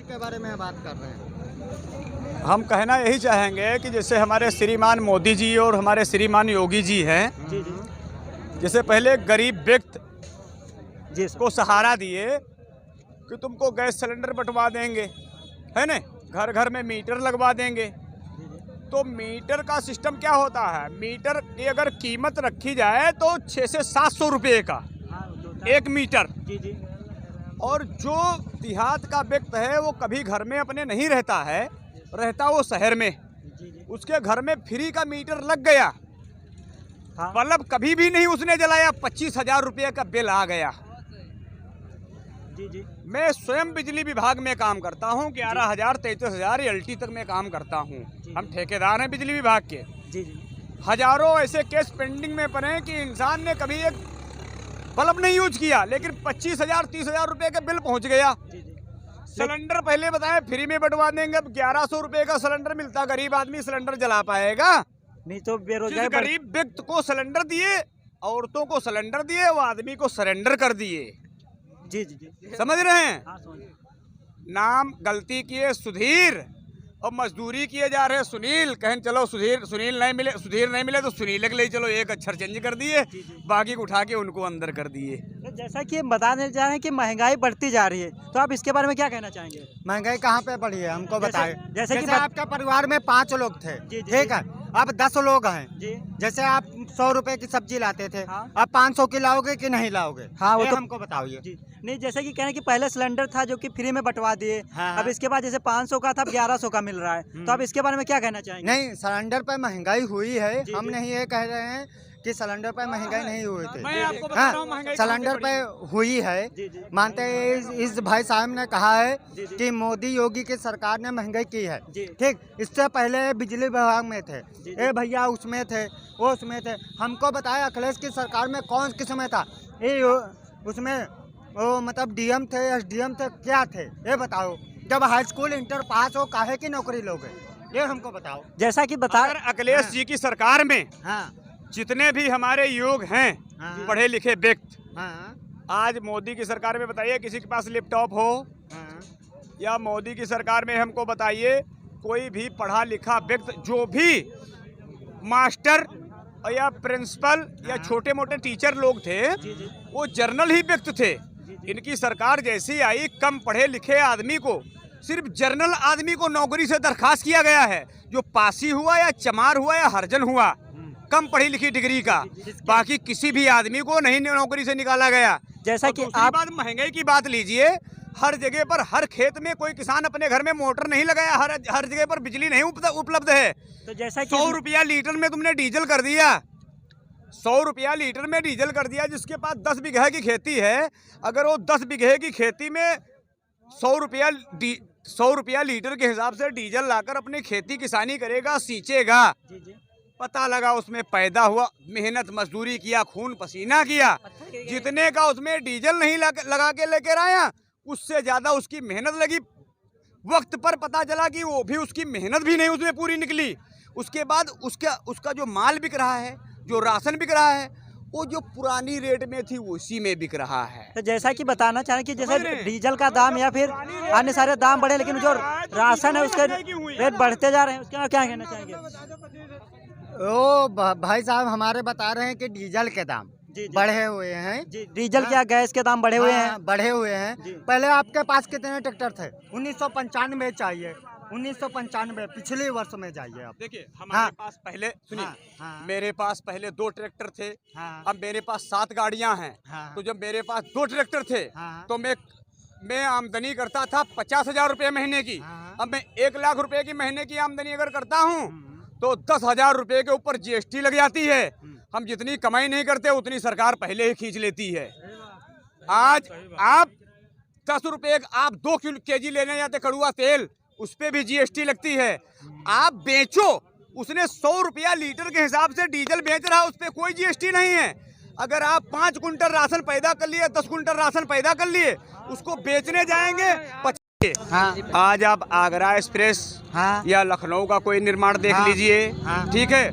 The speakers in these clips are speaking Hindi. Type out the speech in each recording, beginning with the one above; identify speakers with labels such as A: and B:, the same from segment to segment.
A: के बारे में बात कर रहे हैं।
B: हम कहना यही चाहेंगे कि जैसे हमारे श्रीमान मोदी जी और हमारे श्रीमान योगी जी हैं,
C: जी जी
B: जैसे पहले गरीब व्यक्ति
C: जी
B: को सहारा दिए कि तुमको गैस सिलेंडर बंटवा देंगे, है ना, घर घर में मीटर लगवा देंगे। तो मीटर का सिस्टम क्या होता है, मीटर की अगर कीमत रखी जाए तो 600 से 700 रुपये का एक मीटर।
C: जी जी
B: और जो देहात का व्यक्ति है वो कभी घर में अपने नहीं रहता है, रहता वो शहर में, उसके घर में फ्री का मीटर लग गया,
C: हाँ।
B: बल्ब कभी भी नहीं उसने जलाया, 25,000 रुपये का बिल आ गया।
C: जी जी
B: मैं स्वयं बिजली विभाग में काम करता हूँ, 11,000 33,000 एलटी तक मैं काम करता हूँ। हम ठेकेदार हैं बिजली विभाग के।
C: जी जी
B: हजारों ऐसे केस पेंडिंग में पड़े हैं कि इंसान ने कभी एक बल्ब नहीं यूज किया, लेकिन 25,000 30,000 रुपये का बिल पहुँच गया। सिलेंडर पहले बताए फ्री में बंटवा देंगे, अब 1100 रुपये का सिलेंडर मिलता, गरीब आदमी सिलेंडर जला पाएगा?
C: नहीं तो बेरोजगार
B: गरीब व्यक्ति को सिलेंडर दिए, औरतों को सिलेंडर दिए, वो आदमी को सरेंडर कर दिए।
C: जी जी जी
B: समझ रहे हैं?
C: हाँ समझ।
B: नाम गलती किए सुधीर और मजदूरी किए जा रहे सुनील। कहें चलो सुनील नहीं मिले, सुधीर नहीं मिले तो सुनील के लिए चलो एक अक्षर चेंज कर दिए, बाकी को उठा के उनको अंदर कर दिए।
C: तो जैसा कि हम बताने जा रहे हैं कि महंगाई बढ़ती जा रही है, तो आप इसके बारे में क्या कहना चाहेंगे?
A: महंगाई कहाँ पे बढ़ी है, हमको बताए।
C: जैसे कि
A: आपके परिवार में 5 लोग थे,
C: जी, जी,
A: ठीक है, अब 10 लोग हैं।
C: जी
A: जैसे आप 100 रुपए की सब्जी लाते थे,
C: हाँ।
A: अब 500 की लाओगे कि नहीं लाओगे?
C: हाँ, वो
A: ये
C: तो
A: हमको बताओ। ये
C: जी नहीं, जैसे कि कह रहे हैं कि पहले सिलेंडर था जो कि फ्री में बंटवा दिए,
A: हाँ।
C: अब इसके बाद जैसे 500 का था, अब 1100 का मिल रहा है, तो आप इसके बारे में क्या कहना चाहेंगे?
A: नहीं, सिलेंडर पे महंगाई हुई है,
C: जी,
A: हम
C: जी।
A: नहीं ये कह रहे हैं कि सिलेंडर पे महंगाई नहीं हुई थी।
B: मैं आपको बता रहा हूँ महंगाई
A: सिलेंडर पे हुई है।
C: जी, जी।
A: मानते हैं इस भाई साहब ने कहा है
C: जी, जी।
A: कि मोदी योगी की सरकार ने महंगाई की है,
C: जी।
A: ठीक। इससे पहले बिजली विभाग में थे,
C: जी, जी।
A: ये भैया उसमें थे, वो उसमें थे। हमको बताया अखिलेश की सरकार में कौन किस में था, ये उसमें वो मतलब डीएम थे, एसडीएम थे, क्या थे, ये बताओ। जब हाई स्कूल इंटर पास हो काहे की नौकरी लोगे, ये हमको बताओ।
C: जैसा कि बता
B: अगर अखिलेश जी की सरकार में
A: हाँ
B: जितने भी हमारे युग हैं,
A: हाँ।
B: पढ़े लिखे व्यक्ति,
A: हाँ
B: आज मोदी की सरकार में बताइए किसी के पास लैपटॉप हो,
A: हाँ
B: या मोदी की सरकार में हमको बताइए कोई भी पढ़ा लिखा व्यक्ति, जो भी मास्टर या प्रिंसिपल या छोटे मोटे टीचर लोग थे, वो जर्नल ही व्यक्ति थे। इनकी सरकार जैसी आई, कम पढ़े लिखे आदमी को, सिर्फ जर्नल आदमी को नौकरी से दरखास्त किया गया है, जो पासी हुआ या चमार हुआ या हर्जन हुआ, कम पढ़ी लिखी डिग्री का, बाकी किसी भी आदमी को नहीं नौकरी से निकाला गया।
C: जैसा कि
B: दूसरी
C: आप
B: बात महंगाई की बात लीजिए, हर जगह पर, हर खेत में कोई किसान अपने घर में मोटर नहीं लगाया, हर जगह पर बिजली नहीं उपलब्ध है।
C: तो जैसा कि
B: 100 रुपया लीटर में तुमने डीजल कर दिया, 100 रुपया लीटर में डीजल कर दिया। जिसके पास 10 बीघा की खेती है, अगर वो 10 बीघे की खेती में 100 रुपया लीटर के हिसाब से डीजल लाकर अपनी खेती किसानी करेगा, सींचेगा, पता लगा उसमें पैदा हुआ, मेहनत मजदूरी किया, खून पसीना किया, जितने का उसमें डीजल नहीं लगा के लेकर आया, उससे ज्यादा उसकी मेहनत लगी। वक्त पर पता चला कि वो भी उसकी मेहनत भी नहीं उसमें पूरी निकली। उसके बाद उसका जो माल बिक रहा है, जो राशन बिक रहा है, वो जो पुरानी रेट में थी उसी में बिक रहा है।
C: तो जैसा कि बताना चाहें कि जैसे डीजल का दाम या फिर अन्य सारे दाम बढ़े, लेकिन जो राशन है उसके रेट बढ़ते जा रहे हैं, उसके क्या कहना चाहेंगे?
A: ओ भाई साहब हमारे बता रहे हैं कि डीजल के दाम बढ़े हुए हैं।
C: जी, डीजल क्या गैस के दाम बढ़े हुए हैं?
A: बढ़े हुए हैं। पहले आपके पास कितने ट्रैक्टर थे? 1995 चाहिए, 1995 पिछले वर्ष में जाइए आप।
B: देखिए हमारे पास पहले सुनिए, मेरे पास पहले 2 ट्रैक्टर थे, अब मेरे पास 7 गाड़ियां हैं। तो जब मेरे पास 2 ट्रैक्टर थे तो मैं आमदनी करता था 50,000 रुपये महीने की। अब मैं 1 लाख रुपए की महीने की आमदनी अगर करता हूँ तो 10,000 रुपये के ऊपर जीएसटी लग जाती है। हम जितनी कमाई नहीं करते उतनी सरकार पहले ही खींच लेती है। आज आप 10 रुपये आप 2 केजी लेने जाते कड़ुआ तेल, उस पर भी जीएसटी लगती है। आप बेचो, उसने 100 रुपया लीटर के हिसाब से डीजल बेच रहा है, उस पर कोई जीएसटी नहीं है। अगर आप 5 कुंटल राशन पैदा कर लिए, 10 कुंटल राशन पैदा कर लिए, उसको बेचने जाएंगे आज आप आगरा एक्सप्रेस या लखनऊ का कोई निर्माण देख लीजिए, ठीक है,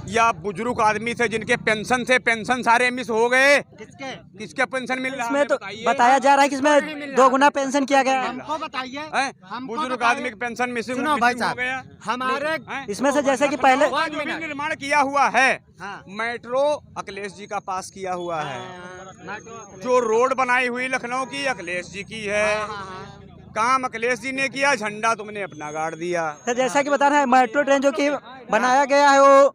B: या बुजुर्ग आदमी थे जिनके पेंशन थे, पेंशन सारे मिस हो गए। किसके पेंशन मिल रहा है?
C: इसमें तो बताया जा रहा है कि इसमें 2 गुना पेंशन किया गया है।
A: हमको बताइए,
B: बुजुर्ग आदमी की पेंशन मिसिंग
A: सुनो भाई साहब,
B: हो गया।
A: हमारे
C: इसमें से जैसे कि पहले
B: जो भी निर्माण किया हुआ है,
A: हाँ।
B: मेट्रो अखिलेश जी का पास किया हुआ है। जो रोड बनाई हुई लखनऊ की अखिलेश जी की है। काम अखिलेश जी ने किया, झंडा तुमने अपना गाड़ दिया।
C: सर जैसा कि बता रहे हैं मेट्रो ट्रेन जो कि बनाया गया है वो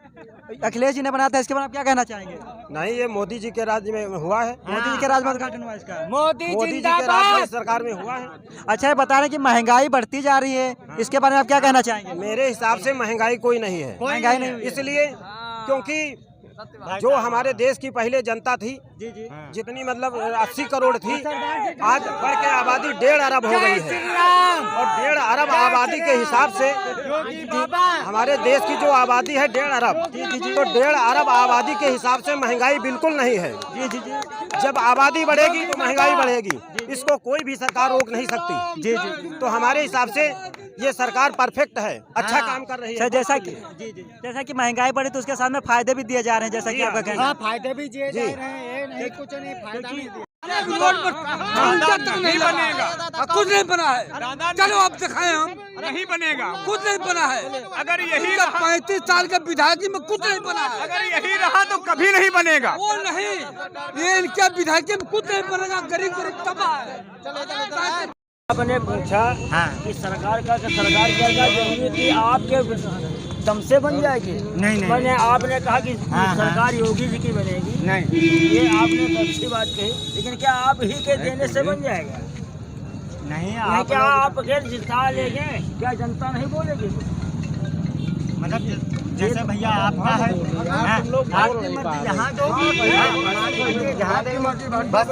C: अखिलेश जी ने बनाया था, इसके बारे में आप क्या कहना चाहेंगे?
D: नहीं, ये मोदी जी के राज्य में हुआ है।
C: मोदी जी के राज में उद्घाटन हुआ इसका।
D: मोदी जी के राज्य में सरकार में हुआ है।
C: अच्छा, ये बता रहे हैं कि महंगाई बढ़ती जा रही है, इसके बारे में आप क्या कहना चाहेंगे?
D: मेरे हिसाब से महंगाई कोई नहीं है।
C: महंगाई नहीं हुई है।
D: इसलिए क्योंकि जो हमारे देश की पहले जनता थी, जितनी मतलब 80 करोड़ थी, आज बढ़ के आबादी 1.5 अरब हो गई है। और 1.5 अरब आबादी के हिसाब से हमारे देश की जो आबादी है 1.5 अरब, तो 1.5 अरब आबादी के हिसाब से महंगाई बिल्कुल नहीं है। जब आबादी बढ़ेगी तो महंगाई बढ़ेगी, इसको कोई भी सरकार रोक नहीं सकती। तो हमारे हिसाब से ये सरकार परफेक्ट है, अच्छा काम कर रही है।
C: जैसा कि महंगाई बढ़ी तो उसके साथ में फायदे भी दिए जा रहे हैं, जैसा कि आपका कहना है।
A: फायदे भी दिए जा रहे हैं, ये नहीं कुछ नहीं फायदा नहीं दिया।
B: नहीं बनेगा,
E: कुछ नहीं बना है। चलो आप दिखाएं, हम
B: नहीं बनेगा,
E: कुछ नहीं बना है।
B: अगर यही
E: 35 साल के विधायकी में कुछ नहीं बना है।
B: अगर यही रहा तो कभी नहीं बनेगा।
E: वो नहीं, ये इनके विधायकी में कुछ नहीं बनेगा। गरीब गरीब तबाह है।
F: आपने पूछा कि सरकार क्या जरूरी थी, आपके दम से बन जाएगी?
A: नहीं।
F: मैंने आपने कहा कि सरकार योगी जी की बनेगी,
A: नहीं,
F: ये आपने तो अच्छी बात कही, लेकिन क्या आप ही के देने से बन जाएगा?
A: नहीं,
F: नहीं, क्या आप अगर जिता लेंगे, क्या जनता नहीं बोलेगी?
A: मतलब जैसे भैया आपका है, आपकी मर्जी जहाँ दो, जहाँ दे बस।